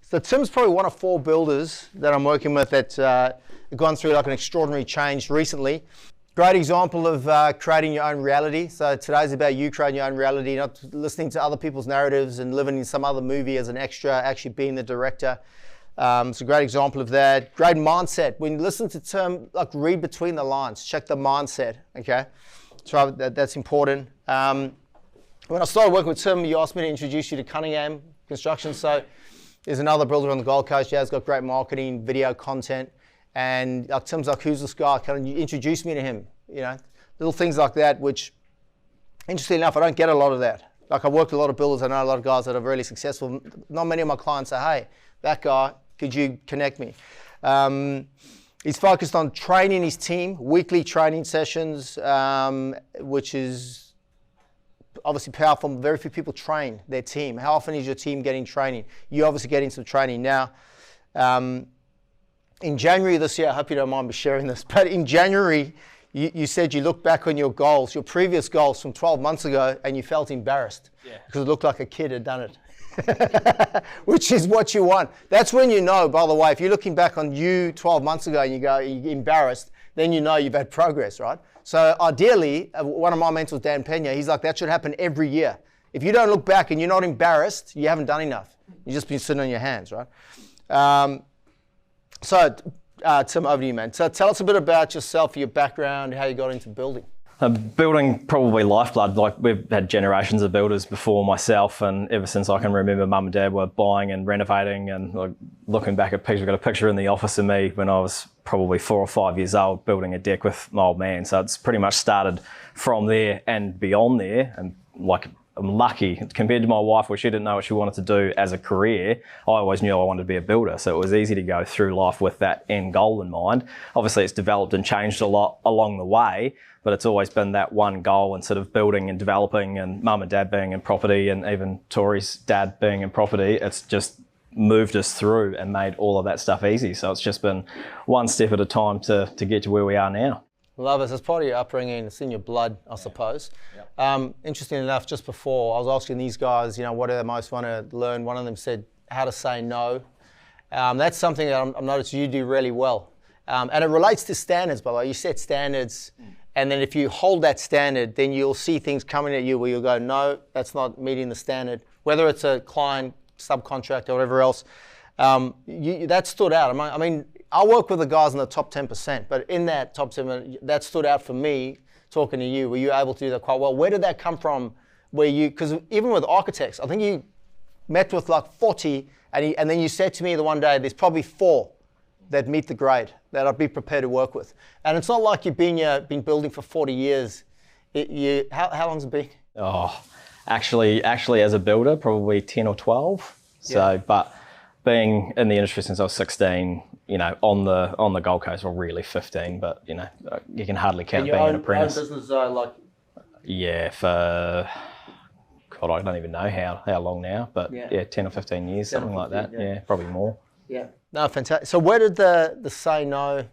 So Tim's probably one of 4 builders that I'm working with that's gone through like an extraordinary change recently. Great example of creating your own reality. So today's about you creating your own reality, not listening to other people's narratives and living in some other movie as an extra, actually being the director. It's a great example of that. Great mindset. When you listen to Tim, like read between the lines, check the mindset, okay? So that's important. When I started working with Tim, you asked me to introduce you to Cunningham Construction. So there's another builder on the Gold Coast. Yeah, he's got great marketing, video content. And Tim's like, who's this guy? Can you introduce me to him? You know, little things like that, which, interestingly enough, I don't get a lot of that. Like I've worked with a lot of builders. I know a lot of guys that are really successful. Not many of my clients say, hey, that guy, could you connect me? He's focused on training his team, weekly training sessions, which is obviously powerful. Very few people train their team. How often is your team getting training? You're obviously getting some training now. In January this year, I hope you don't mind me sharing this, but in January, you said you looked back on your goals, your previous goals from 12 months ago, and you felt embarrassed because it looked like a kid had done it, which is what you want. That's when you know, by the way, if you're looking back on you 12 months ago and you're embarrassed, then you know you've had progress, right? So ideally, one of my mentors, Dan Pena, he's like, that should happen every year. If you don't look back and you're not embarrassed, you haven't done enough. You've just been sitting on your hands, right? So, Tim, over to you, man. So tell us a bit about yourself, your background, how you got into building. Building, probably lifeblood. Like we've had generations of builders before myself, and ever since I can remember, Mum and Dad were buying and renovating. And like looking back at pictures, I've got a picture in the office of me when I was probably 4 or 5 years old, building a deck with my old man. So it's pretty much started from there and beyond there. And like I'm lucky compared to my wife, where she didn't know what she wanted to do as a career. I always knew I wanted to be a builder, so it was easy to go through life with that end goal in mind. Obviously, it's developed and changed a lot along the way, but it's always been that one goal, and sort of building and developing, and Mum and Dad being in property, and even Tori's dad being in property. It's just moved us through and made all of that stuff easy. So it's just been one step at a time to get to where we are now. Love it. It's part of your upbringing. It's in your blood, I suppose. Yep. Interesting enough, just before, I was asking these guys, you know, what do they most want to learn? One of them said how to say no. That's something that I've noticed you do really well. And it relates to standards, by the way. You set standards, and then if you hold that standard, then you'll see things coming at you where you'll go, no, that's not meeting the standard. Whether it's a client, subcontractor, or whatever else, that stood out. I mean, I work with the guys in the top 10%, but in that top 10%, that stood out for me talking to you. Were you able to do that quite well? Where did that come from? Because even with architects, I think you met with like 40, and then you said to me the one day, there's probably 4 that meet the grade that I'd be prepared to work with. And it's not like you've been building for 40 years. How long's it been? Oh, actually, as a builder, probably 10 or 12. So, but being in the industry since I was 16, you know, on the Gold Coast, or really 15, but you know, you can hardly count being an apprentice. Own business, like. Yeah, for God, I don't even know how long now, but yeah, 10 or 15 years, something like that. Yeah, probably more. Yeah. No, fantastic. So where did the say no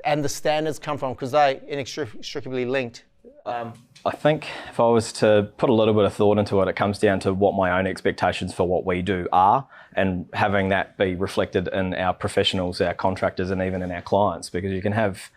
and the standards come from? Because they inextricably linked. I think if I was to put a little bit of thought into it, it comes down to what my own expectations for what we do are, and having that be reflected in our professionals, our contractors, and even in our clients. Because you can have,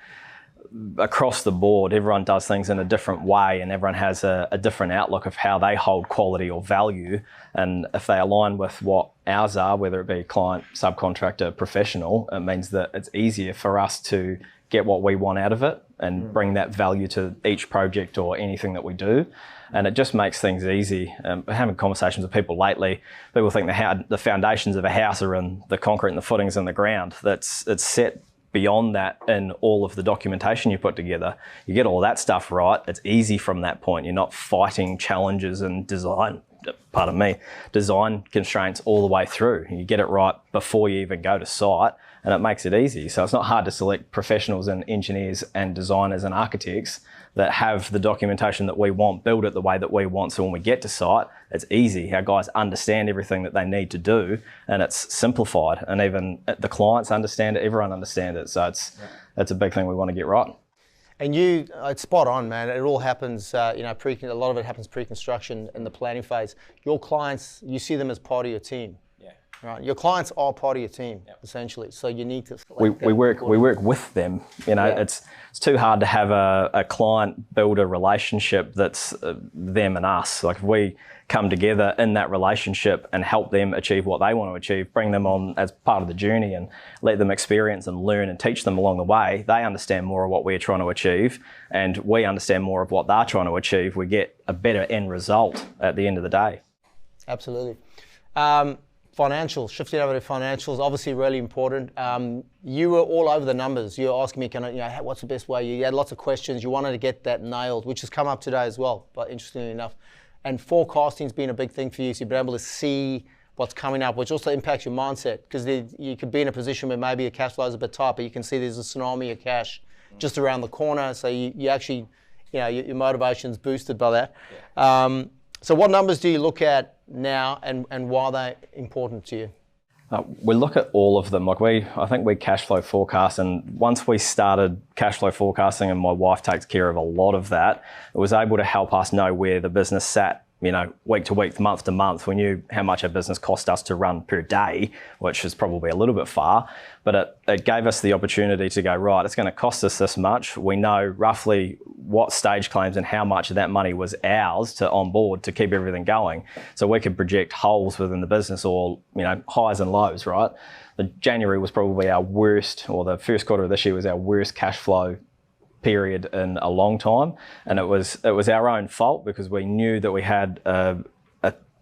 across the board, everyone does things in a different way, and everyone has a different outlook of how they hold quality or value. And if they align with what ours are, whether it be client, subcontractor, professional, it means that it's easier for us to get what we want out of it and bring that value to each project or anything that we do. And it just makes things easy. Having conversations with people lately, people think the foundations of a house are in the concrete and the footings in the ground. It's set beyond that in all of the documentation you put together. You get all that stuff right, it's easy from that point. You're not fighting challenges and design constraints all the way through. You get it right before you even go to site, and it makes it easy. So it's not hard to select professionals and engineers and designers and architects that have the documentation that we want, build it the way that we want. So when we get to site, it's easy. Our guys understand everything that they need to do, and it's simplified. And even the clients understand it, everyone understands it. So it's a big thing we want to get right. And it's spot on, man. It all happens, a lot of it happens pre-construction in the planning phase. Your clients, you see them as part of your team. Yeah. Right. Your clients are part of your team, essentially. So you need to we work with them. You know, it's too hard to have a client build a relationship that's them and us. Like if we come together in that relationship and help them achieve what they want to achieve, bring them on as part of the journey and let them experience and learn and teach them along the way, they understand more of what we're trying to achieve and we understand more of what they're trying to achieve. We get a better end result at the end of the day. Absolutely. Financials, shifting over to financials, obviously really important. You were all over the numbers. You were asking me, what's the best way? You had lots of questions. You wanted to get that nailed, which has come up today as well, but interestingly enough. And forecasting's been a big thing for you, so you've been able to see what's coming up, which also impacts your mindset, because you could be in a position where maybe your cash flow is a bit tight, but you can see there's a tsunami of cash just around the corner, so you actually, your motivation's boosted by that. Yeah. So what numbers do you look at now and why are they important to you? We look at all of them. I think we cash flow forecast, and once we started cash flow forecasting and my wife takes care of a lot of that, it was able to help us know where the business sat, week to week, month to month. We knew how much our business cost us to run per day, which is probably a little bit far, but it gave us the opportunity to go, right, it's going to cost us this much. We know roughly what stage claims and how much of that money was ours to onboard to keep everything going. So we could project holes within the business or, highs and lows, right? The January was probably our worst, or the first quarter of this year was our worst cash flow period in a long time, and it was our own fault because we knew that we had a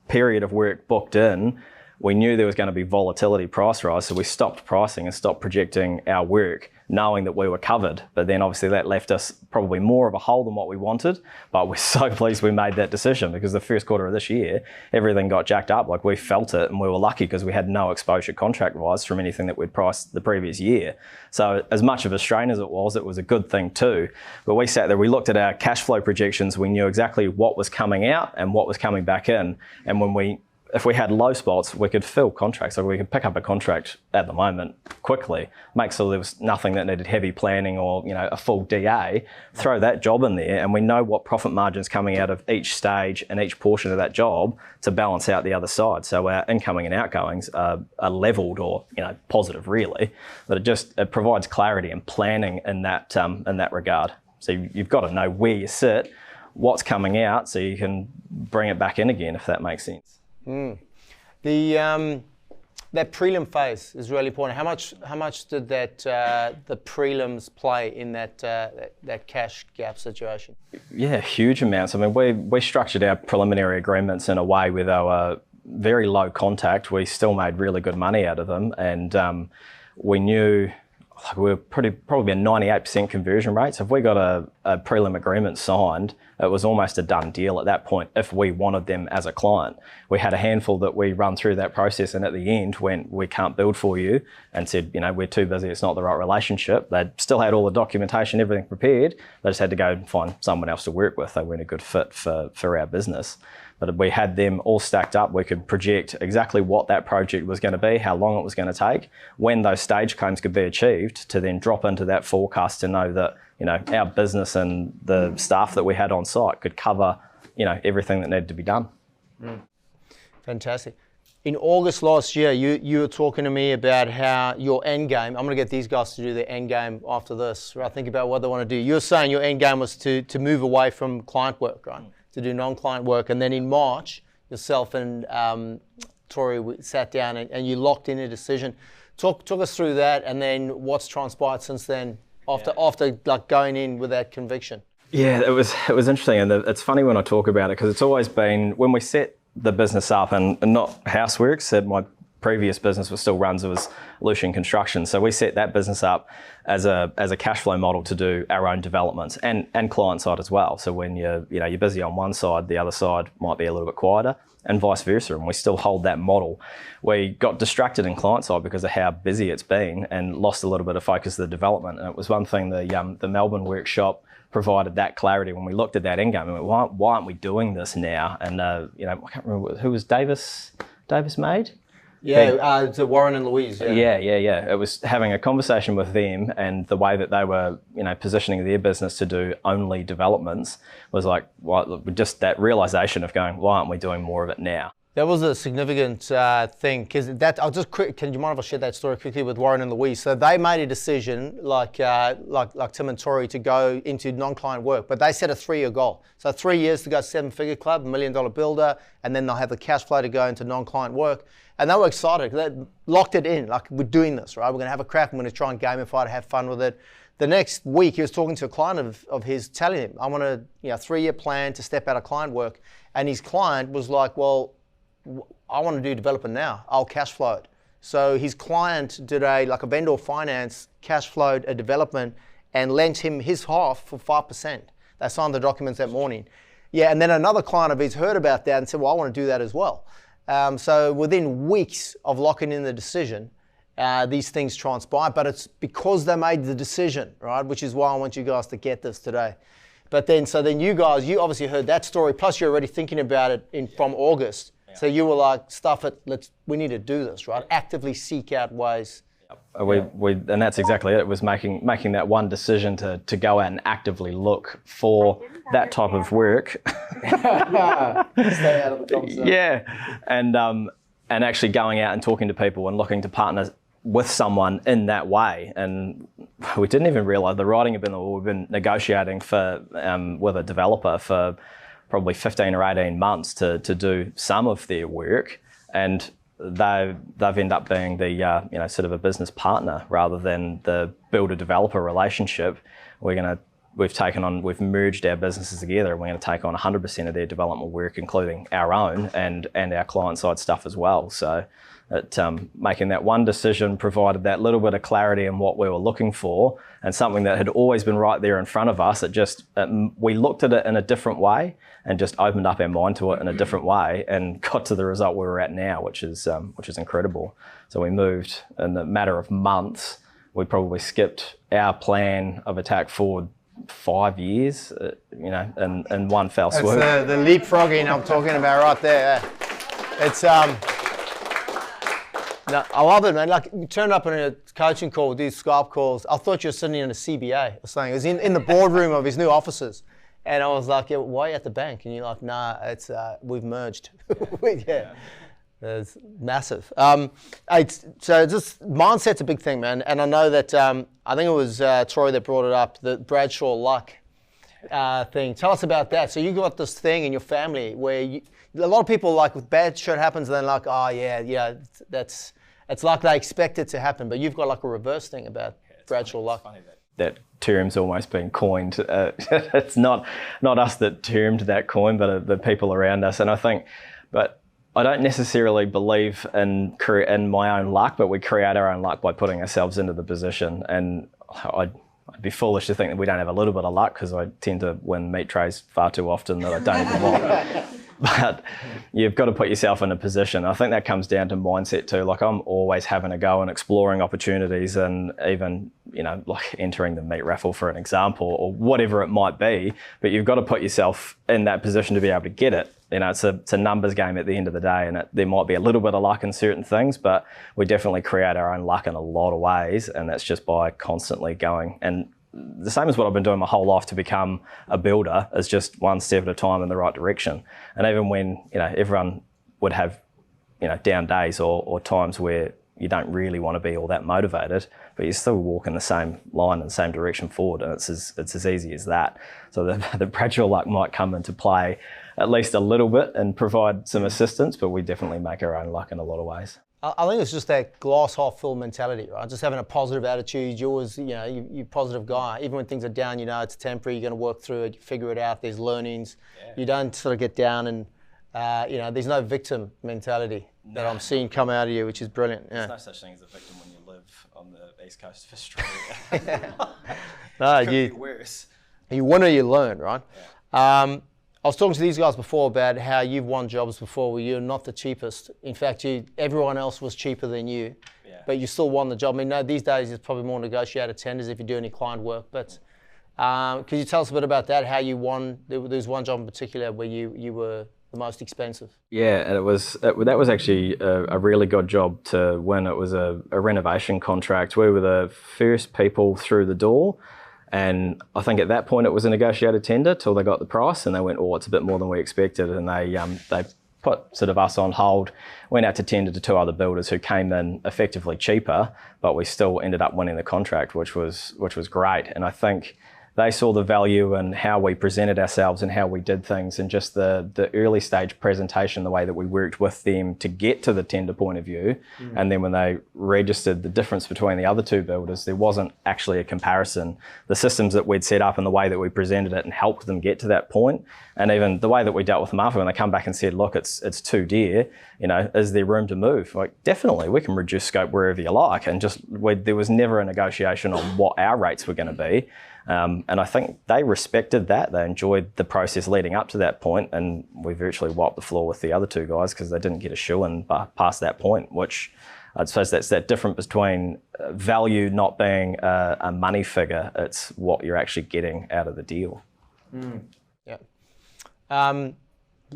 period of work booked in. We knew there was going to be volatility price rise, so we stopped pricing and stopped projecting our work, knowing that we were covered. But then obviously that left us probably more of a hole than what we wanted, but we're so pleased we made that decision because the first quarter of this year, everything got jacked up. Like we felt it, and we were lucky because we had no exposure contract-wise from anything that we'd priced the previous year. So as much of a strain as it was a good thing too. But we sat there, we looked at our cash flow projections, we knew exactly what was coming out and what was coming back in. And if we had low spots, we could fill contracts. So we could pick up a contract at the moment quickly, make sure there was nothing that needed heavy planning or a full DA, throw that job in there, and we know what profit margin's coming out of each stage and each portion of that job to balance out the other side. So our incoming and outgoings are levelled or positive really, but it provides clarity and planning in that regard. So you've got to know where you sit, what's coming out, so you can bring it back in again, if that makes sense. That prelim phase is really important. How much did the prelims play in that cash gap situation? Yeah, huge amounts. I mean, we structured our preliminary agreements in a way where they were very low contact. We still made really good money out of them, and we knew we were probably a 98% conversion rate. So if we got a prelim agreement signed, it was almost a done deal at that point if we wanted them as a client. We had a handful that we run through that process, and at the end went, we can't build for you, and said, we're too busy, it's not the right relationship. They still had all the documentation, everything prepared. They just had to go and find someone else to work with. They weren't a good fit for our business. But we had them all stacked up. We could project exactly what that project was going to be, how long it was going to take, when those stage claims could be achieved, to then drop into that forecast to know that our business and the staff that we had on site could cover everything that needed to be done. Fantastic. In August last year, you were talking to me about how your end game, I'm going to get these guys to do their end game after this, right? Think about what they want to do. You were saying your end game was to move away from client work, right? To do non-client work. And then in March, yourself and Tori sat down and you locked in a decision. Talk us through that, and then what's transpired since then after like going in with that conviction. Yeah, it was interesting, and it's funny when I talk about it because it's always been, when we set the business up, and not Houseworks, my previous business was still runs, it was Lucian Construction. So we set that business up as a cash flow model to do our own developments and client side as well. So when you're busy on one side, the other side might be a little bit quieter, and vice versa. And we still hold that model. We got distracted in client side because of how busy it's been and lost a little bit of focus of the development. And it was one thing the Melbourne workshop provided that clarity when we looked at that end game. And we went, why aren't we doing this now? And I can't remember who was Davis made. Yeah, to Warren and Louise. Yeah. It was having a conversation with them, and the way that they were, positioning their business to do only developments was like, just that realization of going, why aren't we doing more of it now? That was a significant thing, because can you mind if I share that story quickly with Warren and Louise? So they made a decision, like Tim and Tori, to go into non-client work, but they set a 3-year goal. So 3 years to go 7-figure club, $1 million builder, and then they'll have the cash flow to go into non-client work. And they were excited. They locked it in, like, we're doing this, right? We're going to have a crack. I'm going to try and gamify it, have fun with it. The next week, he was talking to a client of his, telling him, I want a 3-year plan to step out of client work. And his client was like, well, I want to do developer now. I'll cash flow it. So his client did a vendor finance, cash flowed a development and lent him his half for 5%. They signed the documents that morning. Yeah, and then another client of his heard about that and said, well, I want to do that as well. So within weeks of locking in the decision, these things transpire, but it's because they made the decision, right? Which is why I want you guys to get this today. But then you guys, you obviously heard that story, plus you're already thinking about it from August. So you were like, stuff it, we need to do this, right? Actively seek out ways. And that's exactly it. It was making that one decision to go out and actively look for that type of work. Stay out of the conversation. Yeah, and actually going out and talking to people and looking to partner with someone in that way. And we didn't even realise the writing had been, we've been negotiating for with a developer for probably 15 or 18 months to do some of their work, and they've ended up being the sort of a business partner rather than the builder-developer relationship. We've merged our businesses together, and we're going to take on 100% of their development work, including our own and our client-side stuff as well. So making that one decision provided that little bit of clarity in what we were looking for, and something that had always been right there in front of us. We looked at it in a different way and just opened up our mind to it in a different way and got to the result where we're at now, which is incredible. So we moved in a matter of months. We probably skipped our plan of attack forward 5 years, in one fell swoop. That's the leapfrogging I'm talking about right there. It's no, I love it, man. Like, you turned up on a coaching call with these Skype calls. I thought you were sitting in a CBA or something. It was in the boardroom of his new offices. And I was like, yeah, why are you at the bank? And you're like, nah, it's we've merged. Yeah. It's massive. So just mindset's a big thing, man. And I know that, I think it was Troy that brought it up, the Bradshaw luck thing. Tell us about that. So you got this thing in your family where a lot of people, like, with bad shit happens, and they're like, oh yeah, it's like they expect it to happen. But you've got like a reverse thing about Bradshaw luck. Funny that term's almost been coined. It's not us that termed that coin, but the people around us. And I don't necessarily believe in my own luck, but we create our own luck by putting ourselves into the position. And I'd be foolish to think that we don't have a little bit of luck, because I tend to win meat trays far too often that I don't even want. But you've got to put yourself in a position. I think that comes down to mindset too. Like, I'm always having a go and exploring opportunities, and even, like entering the meat raffle, for an example, or whatever it might be. But you've got to put yourself in that position to be able to get it. It's a numbers game at the end of the day, and there might be a little bit of luck in certain things, but we definitely create our own luck in a lot of ways, and that's just by constantly going. And the same as what I've been doing my whole life to become a builder, is just one step at a time in the right direction. And even when, everyone would have, down days or times where you don't really want to be all that motivated, but you still walk in the same line and the same direction forward, and it's as easy as that. So the Bradshaw luck might come into play at least a little bit and provide some assistance, but we definitely make our own luck in a lot of ways. I think it's just that glass half full mentality, right? Just having a positive attitude. You're always, you're a positive guy. Even when things are down, it's temporary. You're going to work through it. You figure it out. There's learnings. Yeah. You don't sort of get down and, there's no victim mentality that I'm seeing come out of you, which is brilliant. Yeah. There's no such thing as a victim when you live on the east coast of Australia. No, Could be worse. You win or you learn, right? Yeah. I was talking to these guys before about how you've won jobs before where you're not the cheapest. In fact, everyone else was cheaper than you, but you still won the job. I mean, these days it's probably more negotiated tenders if you do any client work. But could you tell us a bit about that? How you won? There was one job in particular where you were the most expensive. Yeah, and that was actually a really good job to win. It was a renovation contract. We were the first people through the door. And I think at that point it was a negotiated tender till they got the price, and they went, oh, it's a bit more than we expected. And they put sort of us on hold, went out to tender to 2 other builders who came in effectively cheaper, but we still ended up winning the contract, which was great. And I think they saw the value in how we presented ourselves and how we did things, and just the early stage presentation, the way that we worked with them to get to the tender point of view. And then when they registered the difference between the other 2 builders, there wasn't actually a comparison. The systems that we'd set up and the way that we presented it and helped them get to that point, and even the way that we dealt with them after when they come back and said, look, it's too dear, is there room to move? Like, definitely, we can reduce scope wherever you like. And there was never a negotiation on what our rates were going to be. And I think they respected that. They enjoyed the process leading up to that point, and we virtually wiped the floor with the other 2 guys because they didn't get a shoe-in past that point, which I suppose that's that difference between value not being a money figure. It's what you're actually getting out of the deal. Yeah.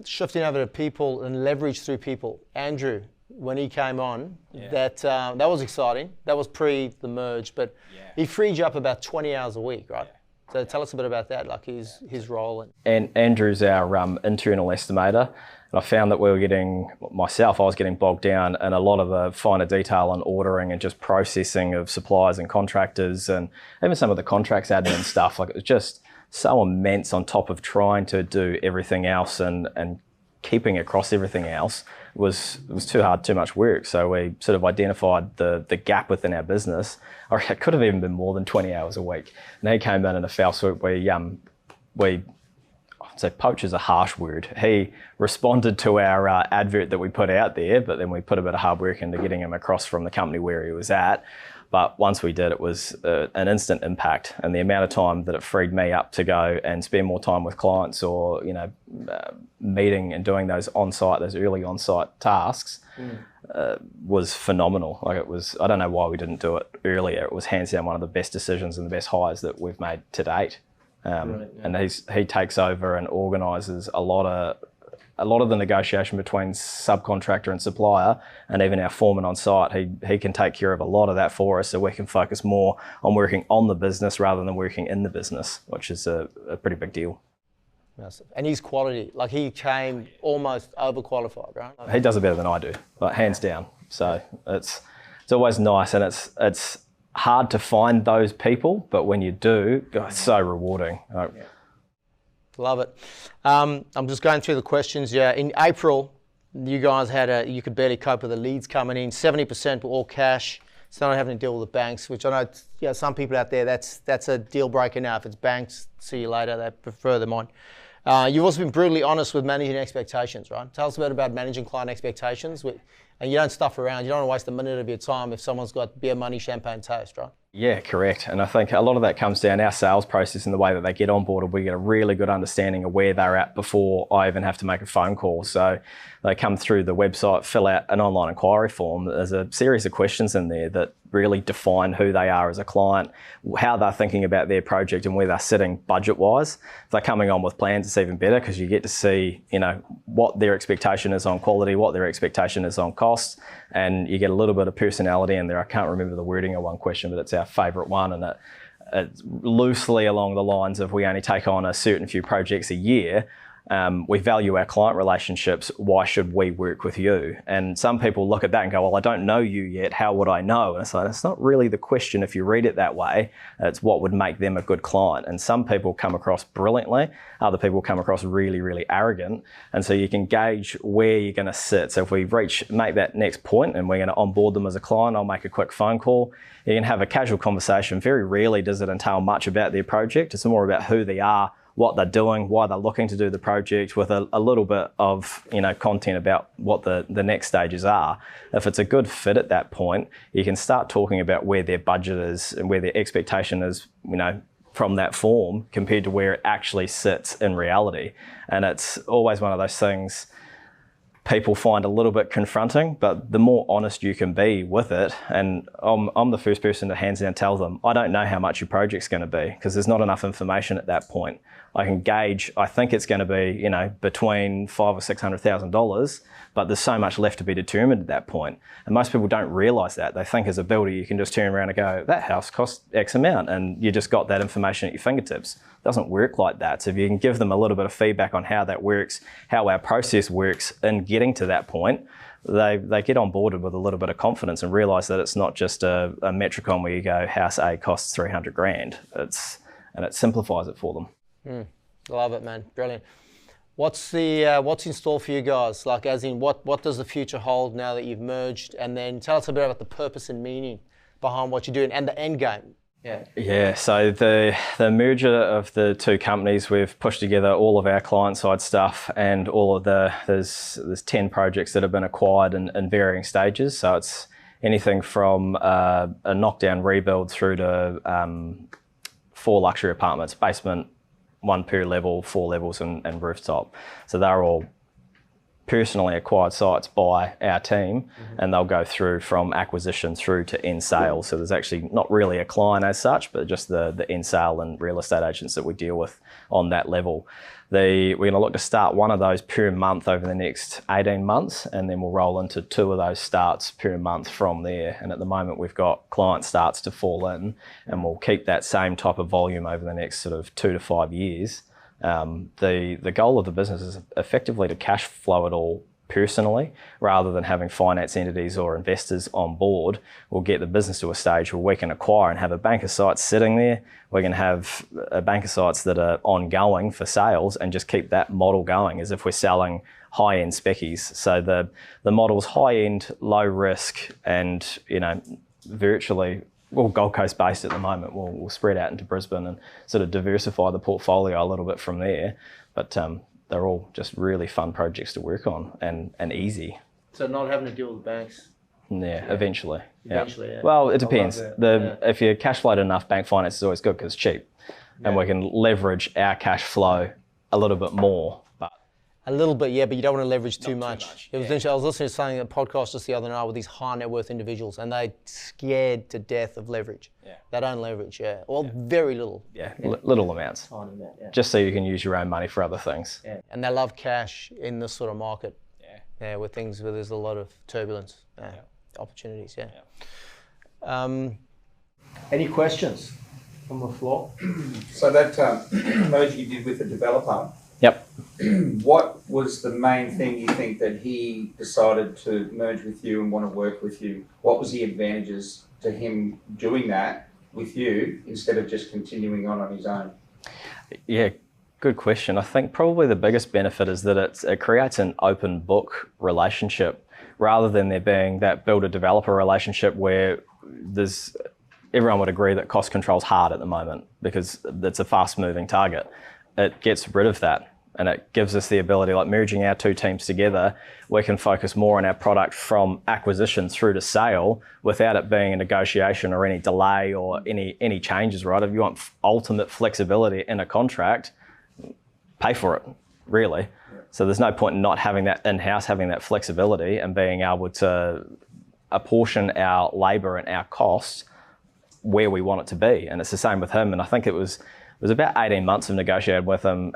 Shifting over to people and leverage through people. Andrew, when he came on, that was exciting. That was pre the merge, but he freed you up about 20 hours a week, right? So tell us a bit about that, like his role. And Andrew's our internal estimator. And I found that I was getting bogged down in a lot of the finer detail on ordering and just processing of suppliers and contractors, and even some of the contracts admin stuff. Like, it was just so immense on top of trying to do everything else and keeping across everything else was too hard, too much work. So we sort of identified the gap within our business. Or it could have even been more than 20 hours a week. And he came in a foul swoop. I'd say poach is a harsh word. He responded to our advert that we put out there, but then we put a bit of hard work into getting him across from the company where he was at. But once we did, it was an instant impact, and the amount of time that it freed me up to go and spend more time with clients, or meeting and doing those early on-site tasks was phenomenal. Like, it was, I don't know why we didn't do it earlier. It was hands down one of the best decisions and the best hires that we've made to date. And he takes over and organises a lot of the negotiation between subcontractor and supplier, and even our foreman on site. He can take care of a lot of that for us, so we can focus more on working on the business rather than working in the business, which is a pretty big deal. And his quality, like, he came almost overqualified, right? He does it better than I do, like, hands down. So it's always nice, and it's hard to find those people, but when you do, it's so rewarding. Love it. I'm just going through the questions. Yeah, in April, you guys you could barely cope with the leads coming in. 70% were all cash, so not having to deal with the banks, which I know, some people out there, that's a deal breaker now. If it's banks, see you later, they prefer them on. You've also been brutally honest with managing expectations, right? Tell us a bit about managing client expectations. And you don't stuff around. You don't want to waste a minute of your time if someone's got beer, money, champagne, toast, right? Yeah, correct. And I think a lot of that comes down our sales process and the way that they get onboarded. We get a really good understanding of where they're at before I even have to make a phone call. So they come through the website, fill out an online inquiry form. There's a series of questions in there that really define who they are as a client, how they're thinking about their project, and where they're sitting budget-wise. If they're coming on with plans, it's even better, because you get to see, what their expectation is on quality, what their expectation is on cost, and you get a little bit of personality in there. I can't remember the wording of one question, but it's our favourite one, and it's loosely along the lines of, we only take on a certain few projects a year. We value our client relationships. Why should we work with you? And some people look at that and go, well, I don't know you yet. How would I know? And it's like, that's not really the question if you read it that way. It's what would make them a good client. And some people come across brilliantly. Other people come across really, really arrogant. And so you can gauge where you're going to sit. So if we make that next point and we're going to onboard them as a client, I'll make a quick phone call. You can have a casual conversation. Very rarely does it entail much about their project. It's more about who they are, what they're doing, why they're looking to do the project, with a little bit of content about what the next stages are. If it's a good fit at that point, you can start talking about where their budget is and where their expectation is, from that form compared to where it actually sits in reality. And it's always one of those things people find a little bit confronting, but the more honest you can be with it, and I'm the first person to hands down tell them, I don't know how much your project's going to be, because there's not enough information at that point. I can gauge, I think it's going to be, you know, between $500,000 or $600,000, but there's so much left to be determined at that point. And most people don't realise that. They think as a builder, you can just turn around and go, that house costs X amount, and you just got that information at your fingertips. It doesn't work like that. So if you can give them a little bit of feedback on how that works, how our process works in getting to that point, they get on board with a little bit of confidence and realise that it's not just a metricon where you go, house A costs 300 grand. And it simplifies it for them. Love it, man. Brilliant. What's in store for you guys? Like, as in, what does the future hold now that you've merged? And then tell us a bit about the purpose and meaning behind what you're doing and the end game. Yeah. So the merger of the two companies, we've pushed together all of our client side stuff and all of there's 10 projects that have been acquired in varying stages. So it's anything from a knockdown rebuild through to 4 luxury apartments, basement, 1 per level, 4 levels and rooftop. So they're all personally acquired sites by our team, and they'll go through from acquisition through to end sale. So there's actually not really a client as such, but just the end sale and real estate agents that we deal with on that level. We're going to look to start 1 of those per month over the next 18 months, and then we'll roll into 2 of those starts per month from there. And at the moment, we've got client starts to fall in, and we'll keep that same type of volume over the next sort of 2 to 5 years. The goal of the business is effectively to cash flow it all personally, rather than having finance entities or investors on board. We'll get the business to a stage where we can acquire and have a bank of sites sitting there. We can have a bank of sites that are ongoing for sales and just keep that model going as if we're selling high-end speckies. So the model's high-end, low risk, and, you know, virtually well, Gold Coast based at the moment. We'll spread out into Brisbane and sort of diversify the portfolio a little bit from there. But they're all just really fun projects to work on and easy. So not having to deal with banks. Yeah, eventually. Eventually, yeah. Well, it depends. If you're cash flowed enough, bank finance is always good because it's cheap, and we can leverage our cash flow a little bit more. A little bit, yeah, but you don't want to leverage too much. It was interesting. I was listening to something, a podcast just the other night with these high net worth individuals, and they're scared to death of leverage. They don't leverage, Well, very little. Little amounts. Tiny amount, Just so you can use your own money for other things. And they love cash in this sort of market. With things where there's a lot of turbulence, opportunities, Any questions from the floor? So that merger you did with the developer, Yep. what was the main thing you think that he decided to merge with you and want to work with you? What was the advantages to him doing that with you instead of just continuing on his own? Yeah, good question. I think probably the biggest benefit is that it creates an open book relationship rather than there being that builder-developer relationship where everyone would agree that cost control is hard at the moment because it's a fast-moving target. It gets rid of that, and it gives us the ability, like merging our two teams together, we can focus more on our product from acquisition through to sale without it being a negotiation or any delay or any changes, right? If you want ultimate flexibility in a contract, pay for it, really. So there's no point in not having that in-house, having that flexibility and being able to apportion our labour and our costs where we want it to be. And it's the same with him. And I think it was about 18 months of negotiating with him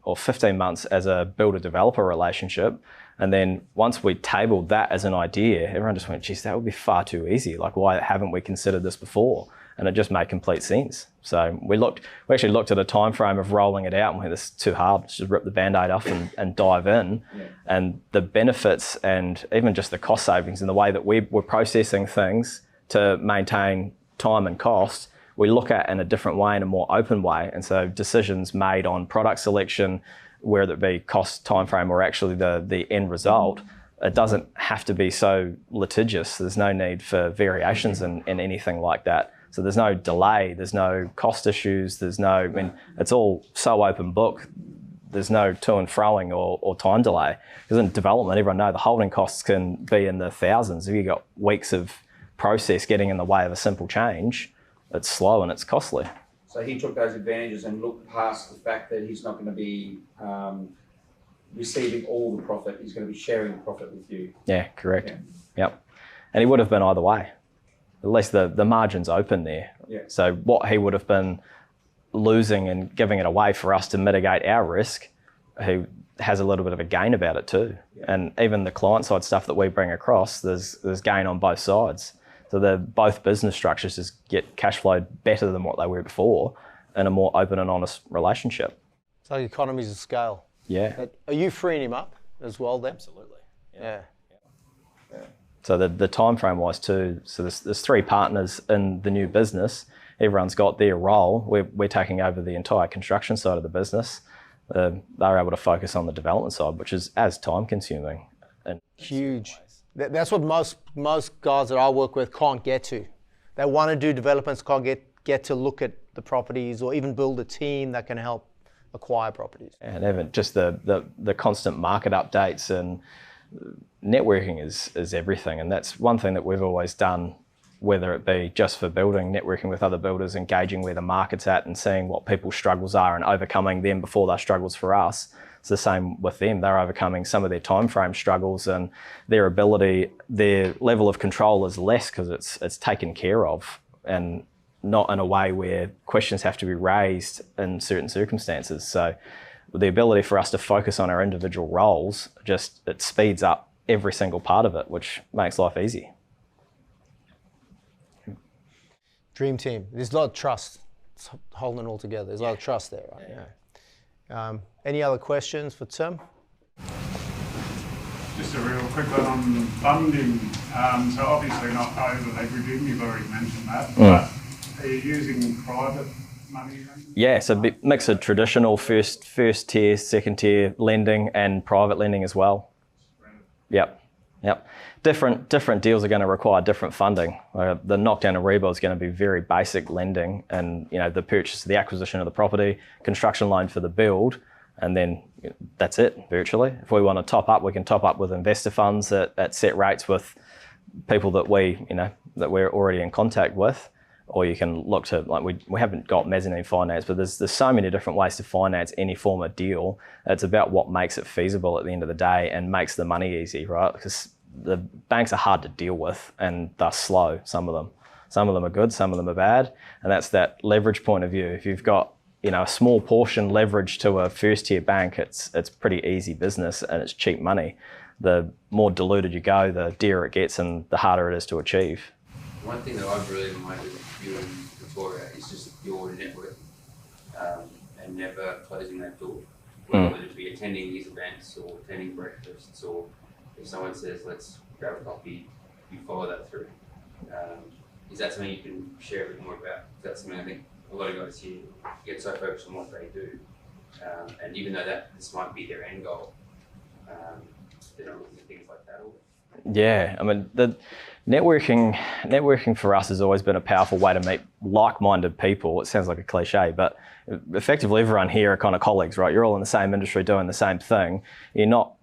or 15 months as a builder-developer relationship. And then once we tabled that as an idea, everyone just went, geez, that would be far too easy. Like, why haven't we considered this before? And it just made complete sense. So we actually looked at a time frame of rolling it out and went, this is too hard, let's just rip the Band-Aid off and dive in. And the benefits and even just the cost savings and the way that we were processing things to maintain time and cost, we look at in a different way, in a more open way. And so decisions made on product selection, whether it be cost, time frame, or actually the end result, it doesn't have to be so litigious. There's no need for variations in anything like that. So there's no delay, there's no cost issues, it's all so open book. There's no to and froing or time delay. Because in development, everyone knows the holding costs can be in the thousands. If you've got weeks of process getting in the way of a simple change, it's slow and it's costly. So he took those advantages and looked past the fact that he's not going to be receiving all the profit. He's going to be sharing the profit with you. Yeah, correct. Yep. And he would have been either way. At least the margin's open there. Yeah. So what he would have been losing and giving it away for us to mitigate our risk, who has a little bit of a gain about it too. And even the client side stuff that we bring across, there's gain on both sides. So both business structures just get cash flowed better than what they were before in a more open and honest relationship. It's like economies of scale. Yeah. Are you freeing him up as well then? Absolutely. Yeah. So the time frame wise too, so there's 3 partners in the new business. Everyone's got their role. We're taking over the entire construction side of the business. They're able to focus on the development side, which is as time consuming. Huge. That's what most guys that I work with can't get to. They want to do developments, can't get to look at the properties or even build a team that can help acquire properties. And even just the constant market updates and networking is everything. And that's one thing that we've always done, whether it be just for building, networking with other builders, engaging where the market's at and seeing what people's struggles are and overcoming them before they're struggles for us. It's the same with them. They're overcoming some of their time frame struggles, and their level of control is less because it's taken care of, and not in a way where questions have to be raised in certain circumstances. So the ability for us to focus on our individual roles, it speeds up every single part of it, which makes life easy. Dream team. There's a lot of trust. It's holding it all together. There's a lot of trust there, right? Yeah. Any other questions for Tim? Just a real quick one on funding. So obviously not over leveraging, you've already mentioned that, but are you using private money? Yeah, so a mix of traditional first tier, second tier lending and private lending as well. Yep. Different deals are going to require different funding. The knockdown and rebuild is going to be very basic lending, and the purchase, the acquisition of the property, construction loan for the build, and then that's it virtually. If we want to top up, we can top up with investor funds at set rates with people that we're already in contact with, or you can look to, like, we haven't got mezzanine finance, but there's so many different ways to finance any form of deal. It's about what makes it feasible at the end of the day and makes the money easy, right? Because the banks are hard to deal with and they're slow, some of them. Some of them are good, some of them are bad. And that's that leverage point of view. If you've got a small portion leverage to a first tier bank, it's pretty easy business and it's cheap money. The more diluted you go, the dearer it gets and the harder it is to achieve. One thing that I've really admired with you and Victoria is just your network and never closing that door. Whether it be attending these events or attending breakfasts, or if someone says, let's grab a coffee, you follow that through. Is that something you can share a bit more about? That's something I think a lot of guys here get so focused on what they do. And even though this might be their end goal, they're not looking at things like that all. Yeah, I mean, the networking for us has always been a powerful way to meet like-minded people. It sounds like a cliche, but effectively everyone here are kind of colleagues, right? You're all in the same industry doing the same thing. You're not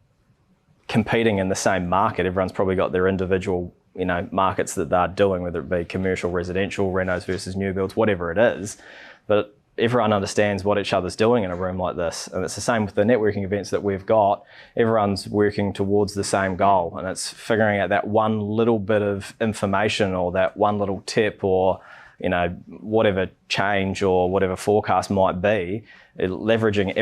competing in the same market. Everyone's probably got their individual, markets that they're doing, whether it be commercial, residential, renos versus new builds, whatever it is. But everyone understands what each other's doing in a room like this. And it's the same with the networking events that we've got. Everyone's working towards the same goal, and it's figuring out that one little bit of information or that one little tip or, whatever change or whatever forecast might be, leveraging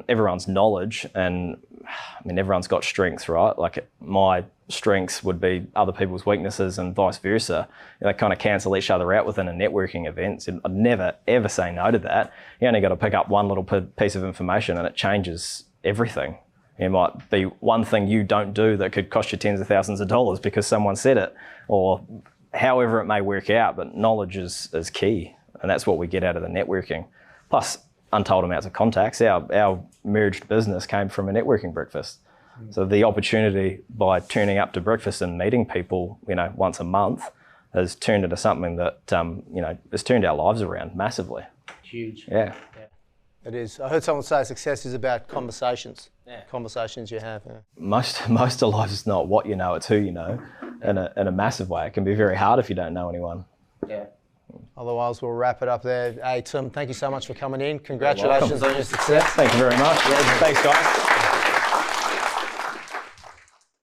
everyone's knowledge. And I mean, everyone's got strengths, right? Like my strengths would be other people's weaknesses and vice versa. They kind of cancel each other out within a networking event. So I'd never, ever say no to that. You only got to pick up one little piece of information and it changes everything. It might be one thing you don't do that could cost you tens of thousands of dollars because someone said it, or however it may work out, but knowledge is key. And that's what we get out of the networking. Plus untold amounts of contacts. Our merged business came from a networking breakfast. So the opportunity by turning up to breakfast and meeting people, once a month has turned into something that, has turned our lives around massively. Huge. Yeah. It is. I heard someone say success is about conversations. Yeah. Conversations you have. Yeah. Most of life is not what you know, it's who you know, in a massive way. It can be very hard if you don't know anyone. Yeah. Otherwise, we'll wrap it up there. Hey, Tim, thank you so much for coming in. Congratulations on your success. Thank you very much. Yeah, thanks, guys.